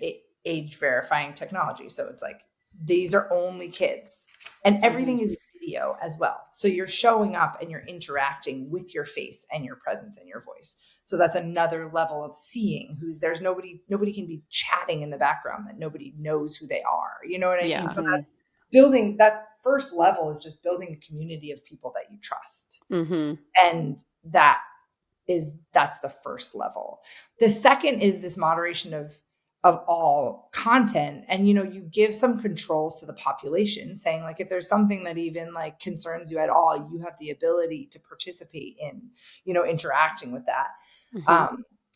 age verifying technology. So it's like, these are only kids and everything is video as well. So you're showing up and you're interacting with your face and your presence and your voice. So that's another level of seeing there's nobody can be chatting in the background that nobody knows who they are. You know what I mean? So that's building, that first level is just building a community of people that you trust. And that's the first level. The second is this moderation of all content. And, you give some controls to the population, saying like, if there's something that even like concerns you at all, you have the ability to participate in, interacting with that.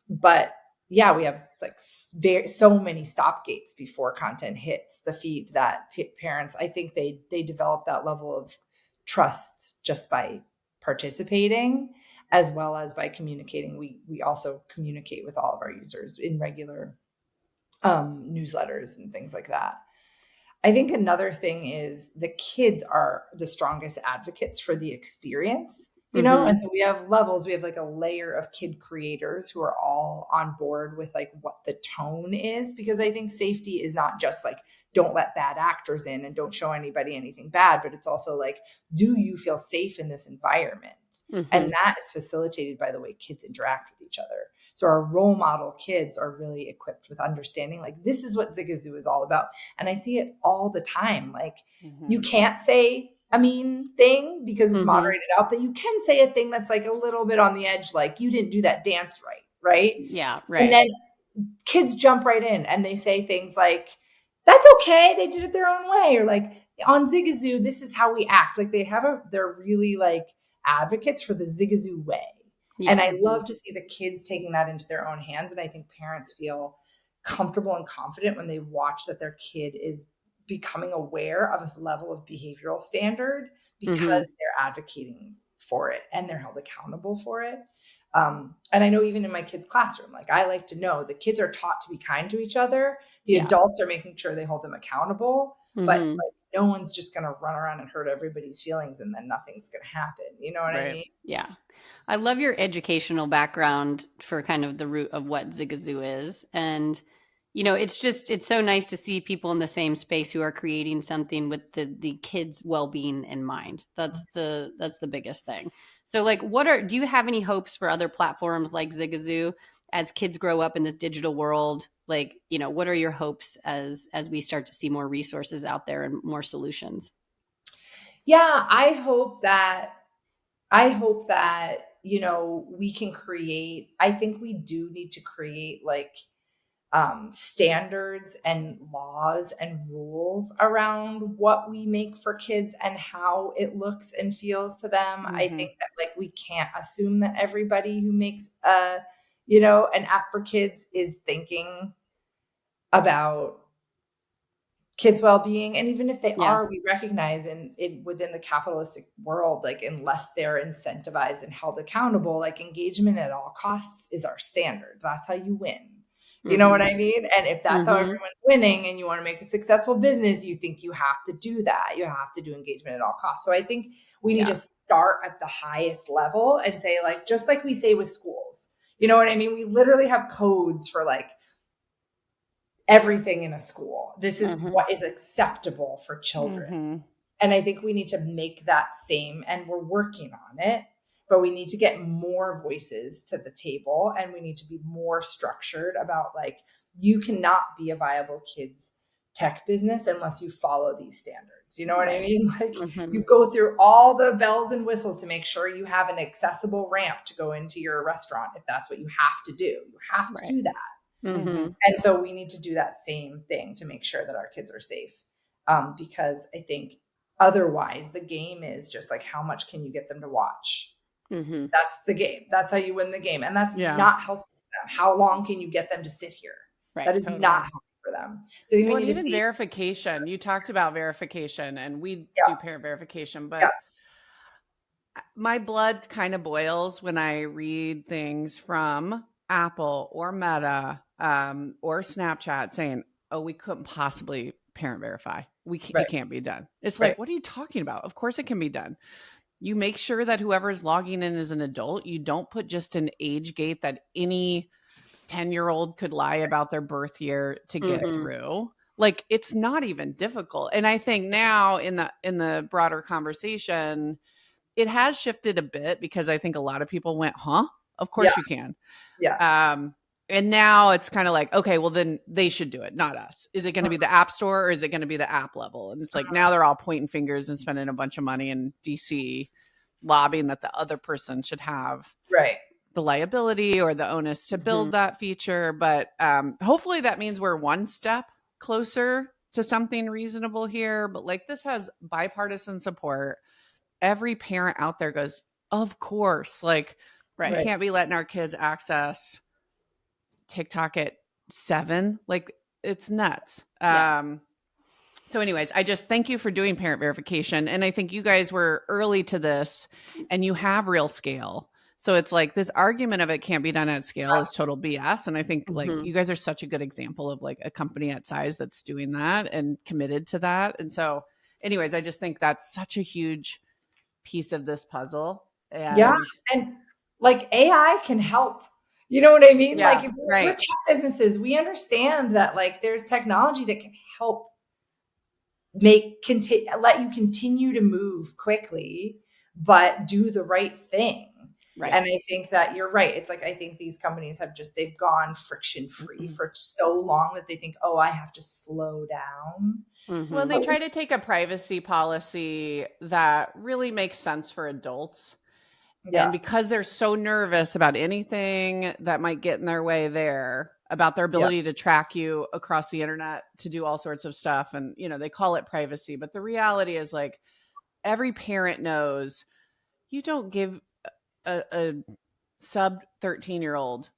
But yeah, we have like so many stop gates before content hits the feed that parents, I think they develop that level of trust just by participating, as well as by communicating. We also communicate with all of our users in regular newsletters and things like that. I think another thing is the kids are the strongest advocates for the experience, and so we have levels. We have like a layer of kid creators who are all on board with like what the tone is, because I think safety is not just like, don't let bad actors in and don't show anybody anything bad, but it's also like, do you feel safe in this environment? And that is facilitated by the way kids interact with each other. So our role model kids are really equipped with understanding, like, this is what Zigazoo is all about. And I see it all the time. Like, you can't say a mean thing because it's moderated out, but you can say a thing that's like a little bit on the edge, like, you didn't do that dance right. Right. Yeah. Right. And then kids jump right in and they say things like, that's okay, they did it their own way. Or like, on Zigazoo, this is how we act. Like, they're really like advocates for the Zigazoo way. Yeah. And I love to see the kids taking that into their own hands. And I think parents feel comfortable and confident when they watch that their kid is becoming aware of a level of behavioral standard, because they're advocating for it and they're held accountable for it. And I know even in my kids' classroom, like, I like to know the kids are taught to be kind to each other. The adults are making sure they hold them accountable, but like, no one's just going to run around and hurt everybody's feelings and then nothing's going to happen. You know what I mean? Yeah. I love your educational background for kind of the root of what Zigazoo is. And, it's so nice to see people in the same space who are creating something with the kids' well-being in mind. That's the biggest thing. So like, do you have any hopes for other platforms like Zigazoo as kids grow up in this digital world? Like, what are your hopes as we start to see more resources out there and more solutions? Yeah, I hope that, we can create, I think we do need to create like standards and laws and rules around what we make for kids and how it looks and feels to them. I think that like, we can't assume that everybody who makes an app for kids is thinking about kids' well-being. And even if they are, we recognize in within the capitalistic world, like, unless they're incentivized and held accountable, like, engagement at all costs is our standard. That's how you win. You know what I mean? And if that's how everyone's winning and you want to make a successful business, you think you have to do that. You have to do engagement at all costs. So I think we need to start at the highest level and say, like, just like we say with schools, you know what I mean? We literally have codes for like everything in a school. This is what is acceptable for children. And I think we need to make that same, and we're working on it, but we need to get more voices to the table, and we need to be more structured about, like, you cannot be a viable kids tech business unless you follow these standards. You know what I mean? Like, you go through all the bells and whistles to make sure you have an accessible ramp to go into your restaurant. If that's what you have to do, you have to do that. And so we need to do that same thing to make sure that our kids are safe. Because I think otherwise the game is just like, how much can you get them to watch? That's the game. That's how you win the game. And that's not healthy for them. How long can you get them to sit here? That is not healthy for them. So you need to see verification. You talked about verification, and we do parent verification, but my blood kind of boils when I read things from Apple or Meta or Snapchat saying, oh, we couldn't possibly parent verify. It can't be done. It's like, what are you talking about? Of course it can be done. You make sure that whoever is logging in is an adult. You don't put just an age gate that any 10-year-old could lie about their birth year to get through. like it's not even difficult. And I think now in the broader conversation, it has shifted a bit because I think a lot of people went, huh? Of Yeah. course you can. Yeah. And now it's kind of like, okay, well then they should do it, not us. Is it going to be the app store or is it going to be the app level? And it's like now they're all pointing fingers and spending a bunch of money in DC lobbying that the other person should have Right. the liability or the onus to build that feature. But hopefully that means we're one step closer to something reasonable here. But like this has bipartisan support. Every parent out there goes, of course, like we can't be letting our kids access TikTok at 7. Like it's nuts. So anyways, I just thank you for doing parent verification. And I think you guys were early to this and you have real scale. So it's like this argument of it can't be done at scale is total BS. And I think like you guys are such a good example of like a company at size that's doing that and committed to that. And so anyways, I just think that's such a huge piece of this puzzle. And and like AI can help. You know what I mean? Yeah, like if we're tech businesses, we understand that like there's technology that can help let you continue to move quickly, but do the right thing. Right. And I think that you're right. It's like, I think these companies they've gone friction free for so long that they think, oh, I have to slow down. Well, they try to take a privacy policy that really makes sense for adults. Yeah. And because they're so nervous about anything that might get in their way there, about their ability to track you across the internet to do all sorts of stuff. And, you know, they call it privacy. But the reality is like every parent knows you don't give a sub 13-year-old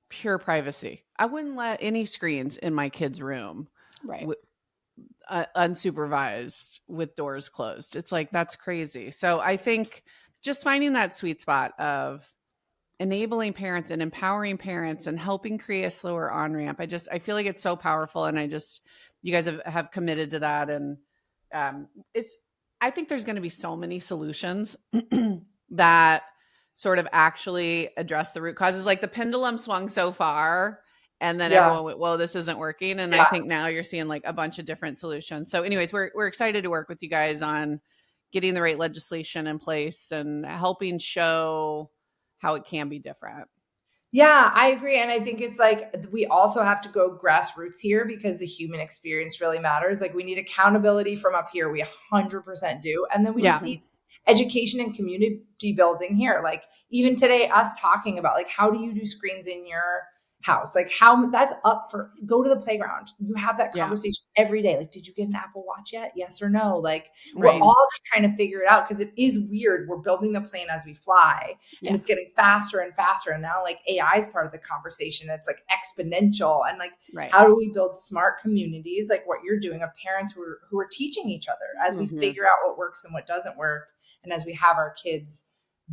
pure privacy. I wouldn't let any screens in my kid's room. Right. Unsupervised with doors closed. It's like, that's crazy. So I think just finding that sweet spot of enabling parents and empowering parents and helping create a slower on-ramp. I feel like it's so powerful. And you guys have committed to that. And I think there's going to be so many solutions that sort of actually address the root causes. Like the pendulum swung so far and then everyone went, whoa, this isn't working. And I think now you're seeing like a bunch of different solutions. So anyways, we're excited to work with you guys on getting the right legislation in place and helping show how it can be different. Yeah, I agree. And I think it's like, we also have to go grassroots here because the human experience really matters. Like we need accountability from up here. We 100% do. And then we just need education and community building here. Like even today, us talking about like, how do you do screens in your house? Like how that's up for, go to the playground. You have that conversation every day. Like, did you get an Apple Watch yet? Yes or no? Like we're all just trying to figure it out because it is weird. We're building the plane as we fly and it's getting faster and faster. And now like AI is part of the conversation. It's like exponential. And like, how do we build smart communities? Like what you're doing of parents who are teaching each other as we figure out what works and what doesn't work. And as we have our kids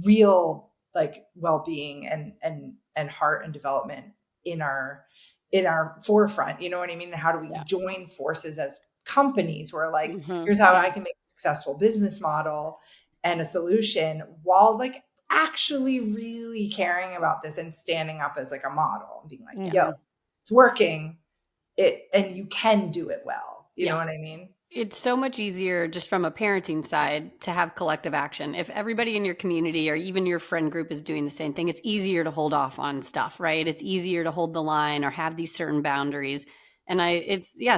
real like well-being and heart and development in our forefront, you know what I mean? How do we join forces as companies who are like, here's how I can make a successful business model and a solution while like actually really caring about this and standing up as like a model and being like, yo, it's working and you can do it well. You know what I mean? It's so much easier just from a parenting side to have collective action. If everybody in your community or even your friend group is doing the same thing, it's easier to hold off on stuff, right? It's easier to hold the line or have these certain boundaries. And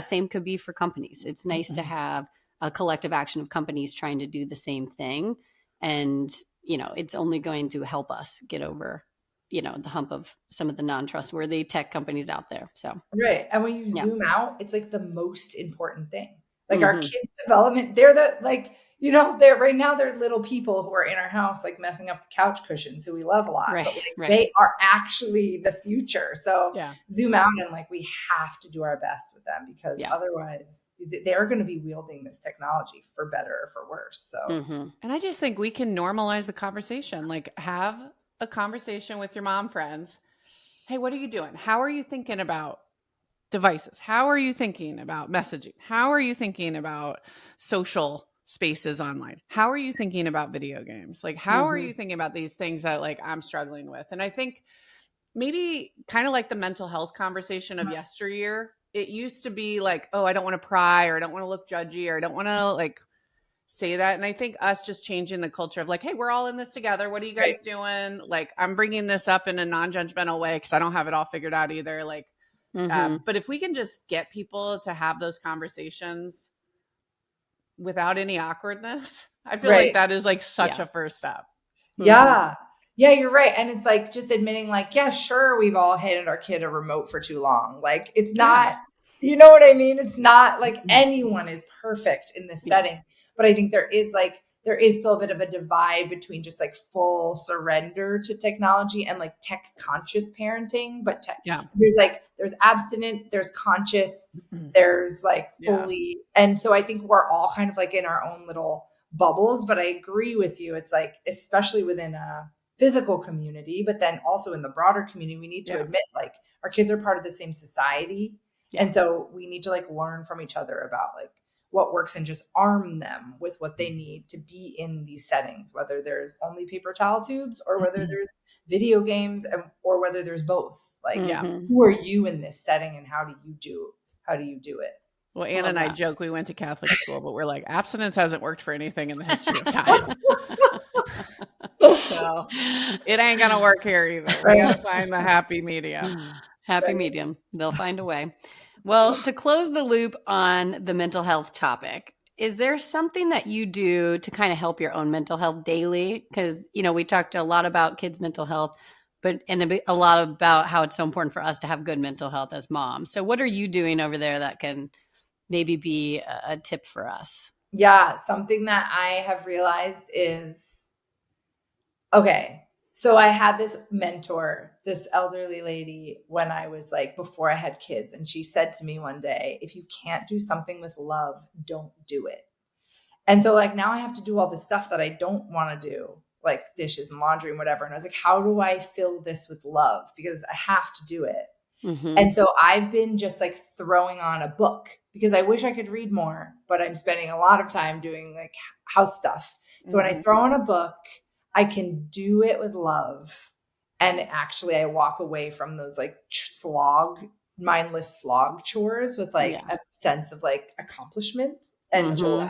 same could be for companies. It's nice to have a collective action of companies trying to do the same thing. And, you know, it's only going to help us get over, you know, the hump of some of the non-trustworthy tech companies out there. So, right. And when you zoom out, it's like the most important thing. Like our kids' development, they're right now they're little people who are in our house, like messing up the couch cushions who we love a lot. Right, but they are actually the future. So zoom out and like, we have to do our best with them because otherwise they're going to be wielding this technology for better or for worse. So, and I just think we can normalize the conversation, like have a conversation with your mom friends. Hey, what are you doing? How are you thinking about devices? How are you thinking about messaging? How are you thinking about social spaces online? How are you thinking about video games? Like, how are you thinking about these things that like I'm struggling with? And I think maybe kind of like the mental health conversation of yesteryear, it used to be like, oh, I don't want to pry, or I don't want to look judgy, or I don't want to like say that. And I think us just changing the culture of like, hey, we're all in this together. What are you guys doing? Like, I'm bringing this up in a non-judgmental way because I don't have it all figured out either. Like, but if we can just get people to have those conversations without any awkwardness, I feel like that is like such a first step. Yeah. Yeah, you're right. And it's like just admitting like, yeah, sure, we've all handed our kid a remote for too long. Like it's not, you know what I mean? It's not like anyone is perfect in this setting. But I think there is still a bit of a divide between just like full surrender to technology and like tech conscious parenting. But there's abstinent, there's conscious, there's like fully. And so I think we're all kind of like in our own little bubbles. But I agree with you. It's like, especially within a physical community, but then also in the broader community, we need to admit like our kids are part of the same society. And so we need to like learn from each other about like what works and just arm them with what they need to be in these settings, whether there's only paper towel tubes or whether there's video games or whether there's both. Like, who are you in this setting and how do you do it? Well, Anna and I joke we went to Catholic school, but we're like, abstinence hasn't worked for anything in the history of time. So it ain't going to work here either. We got to find the happy medium. Happy medium. They'll find a way. Well, to close the loop on the mental health topic, is there something that you do to kind of help your own mental health daily? Because, you know, we talked a lot about kids' mental health, and a lot about how it's so important for us to have good mental health as moms. So what are you doing over there that can maybe be a tip for us? Yeah, something that I have realized is, okay, so I had this mentor, this elderly lady when I was like, before I had kids. And she said to me one day, if you can't do something with love, don't do it. And so like now I have to do all this stuff that I don't want to do, like dishes and laundry and whatever. And I was like, how do I fill this with love? Because I have to do it. And so I've been just like throwing on a book because I wish I could read more, but I'm spending a lot of time doing like house stuff. So when I throw on a book, I can do it with love. And actually I walk away from those like mindless slog chores with like a sense of like accomplishment and joy.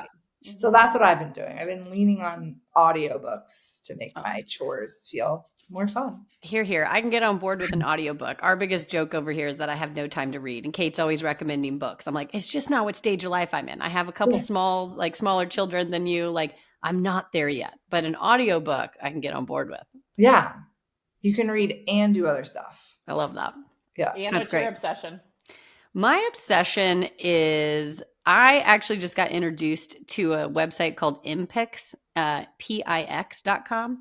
So that's what I've been doing. I've been leaning on audiobooks to make my chores feel more fun. Here. I can get on board with an audiobook. Our biggest joke over here is that I have no time to read. And Kate's always recommending books. I'm like, it's just not what stage of life I'm in. I have a couple smaller children than you. Like, I'm not there yet. But an audiobook I can get on board with. Yeah. You can read and do other stuff. I love that. Yeah. And that's great. Your obsession? My obsession is I actually just got introduced to a website called Impix, pix.com.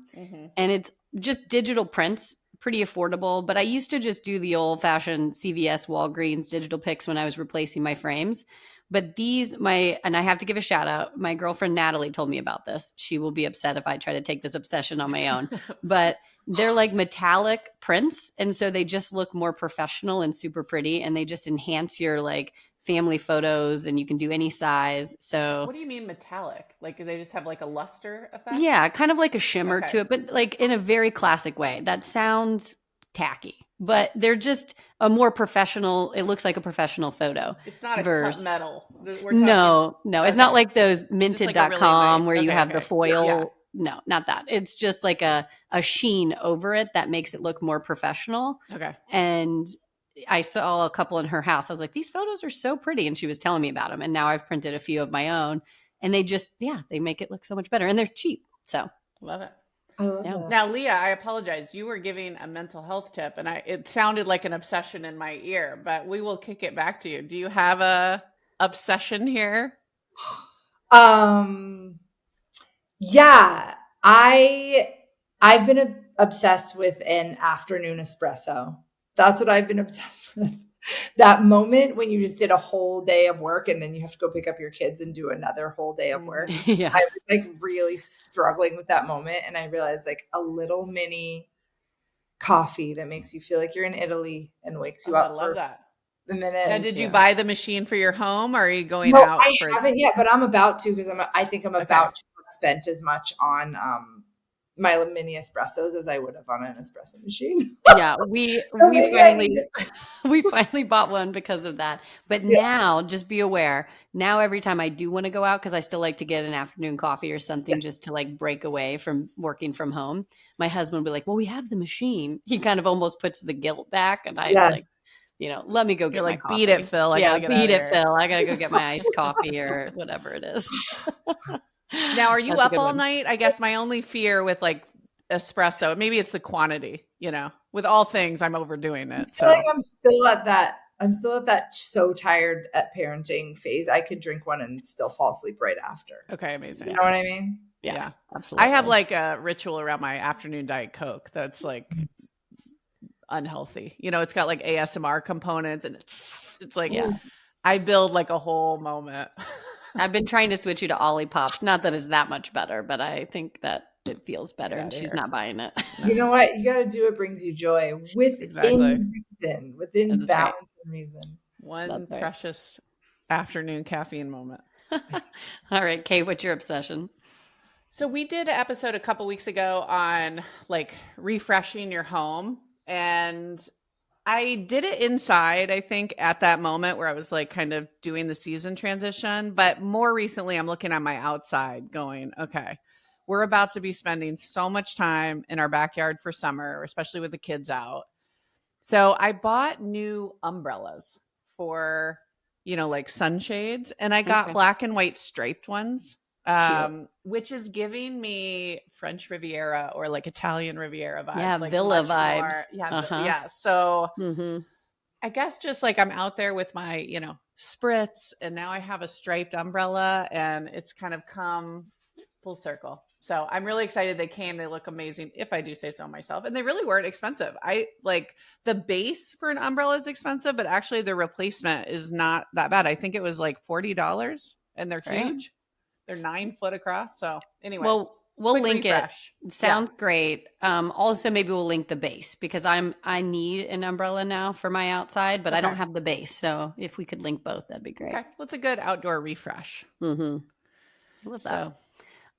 And it's just digital prints, pretty affordable. But I used to just do the old fashioned CVS, Walgreens digital pics when I was replacing my frames. But and I have to give a shout out. My girlfriend Natalie told me about this. She will be upset if I try to take this obsession on my own. But they're like metallic prints. And so they just look more professional and super pretty. And they just enhance your like family photos, and you can do any size. So what do you mean metallic? Like they just have like a luster effect? Yeah, kind of like a shimmer to it, but like in a very classic way. That sounds tacky, but they're just a more professional. It looks like a professional photo. It's not a cut metal. No, it's not like those minted.com like really nice, where you have the foil. Yeah. No, not that. It's just like a sheen over it that makes it look more professional. Okay. And I saw a couple in her house. I was like, these photos are so pretty. And she was telling me about them. And now I've printed a few of my own. And they just, they make it look so much better. And they're cheap. So love it. I love that. Now, Leah, I apologize. You were giving a mental health tip, and it sounded like an obsession in my ear, but we will kick it back to you. Do you have a obsession here? Yeah, I've been obsessed with an afternoon espresso. That's what I've been obsessed with. That moment when you just did a whole day of work and then you have to go pick up your kids and do another whole day of work. Yeah. I was like really struggling with that moment. And I realized like a little mini coffee that makes you feel like you're in Italy and wakes you up for a minute. Now, did you buy the machine for your home, or are you going out? I haven't yet, but I'm about to, because I think I'm about to have spent as much on my mini espressos as I would have on an espresso machine. Yeah, we So we maybe I need finally it. we finally bought one because of that. But Yeah. now, just be aware. Now, every time I do want to go out, because I still like to get an afternoon coffee or something just to like break away from working from home, my husband will be like, "Well, we have the machine." He kind of almost puts the guilt back, and I'm like, Yes. let me go You're get my like, beat it, coffee. Phil. I Yeah, gotta get out beat of it, here. Phil. I gotta go get my iced coffee or whatever it is. Now, are you That's a up good all one. night? I guess my only fear with like espresso, maybe it's the quantity, with all things, I'm overdoing it. I feel like So, I'm still at that so tired at parenting phase. I could drink one and still fall asleep right after. okay, You amazing. know what I mean? Yeah, I absolutely. have like a ritual around my afternoon Diet Coke that's like unhealthy. It's got like ASMR components and it's like, Yeah. I build like a whole moment. I've been trying to switch you to Olipop's. Not that it's that much better, but I think that it feels better, Get and outta she's here. not buying it. You know what? You got to do what brings you joy Exactly. within That's right. balance and reason. One That's right. precious afternoon caffeine moment. All right, Kate, what's your obsession? So we did an episode a couple weeks ago on like refreshing your home, and I did it inside, I think, at that moment where I was like kind of doing the season transition. But more recently, I'm looking at my outside going, okay, we're about to be spending so much time in our backyard for summer, especially with the kids out. So I bought new umbrellas for, like sunshades, and I got Okay. black and white striped ones, Cute. which is giving me French Riviera or like Italian Riviera vibes. Yeah, like villa much more, vibes. yeah, Uh-huh. yeah. So Mm-hmm. I guess just like I'm out there with my, spritz, and now I have a striped umbrella, and it's kind of come full circle. So I'm really excited they came. They look amazing, if I do say so myself. And they really weren't expensive. I like the base for an umbrella is expensive, but actually the replacement is not that bad. I think it was like $40, and they're Great. huge. They're 9 foot across. So anyways, Well, we'll quick link refresh. it. Sounds great. Also, maybe we'll link the base because I need an umbrella now for my outside, but I don't Okay. have the base. So if we could link both, that'd be great. Okay. Well, it's a good outdoor refresh. Mm-hmm. I love that. So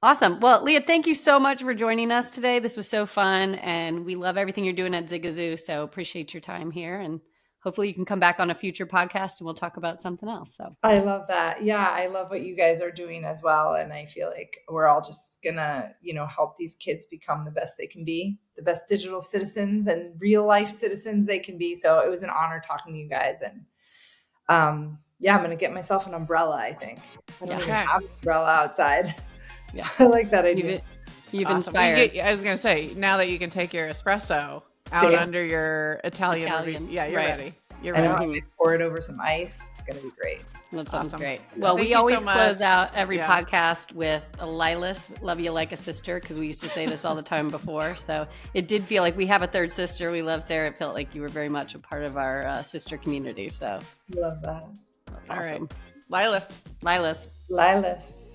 Awesome. Well, Leah, thank you so much for joining us today. This was so fun, and we love everything you're doing at Zigazoo. So appreciate your time here, and hopefully you can come back on a future podcast and we'll talk about something else. So I love that. Yeah, I love what you guys are doing as well. And I feel like we're all just gonna, help these kids become the best they can be, the best digital citizens and real life citizens they can be. So it was an honor talking to you guys. And I'm gonna get myself an umbrella, I think. I don't even have an umbrella outside. Yeah. I like that idea. You've awesome. inspired. I was going to say, now that you can take your espresso out under your Italian. Yeah, you're ready. You're I know, ready. I pour it over some ice. It's going to be great. That sounds Awesome. great. Yeah. Well, Thank we you always so much. close out every podcast with a Lilas, love you like a sister, because we used to say this all the time before. So it did feel like we have a third sister. We love Sarah. It felt like you were very much a part of our sister community. So Love that. that's All awesome. right. Lilas. Lilas. Lilas.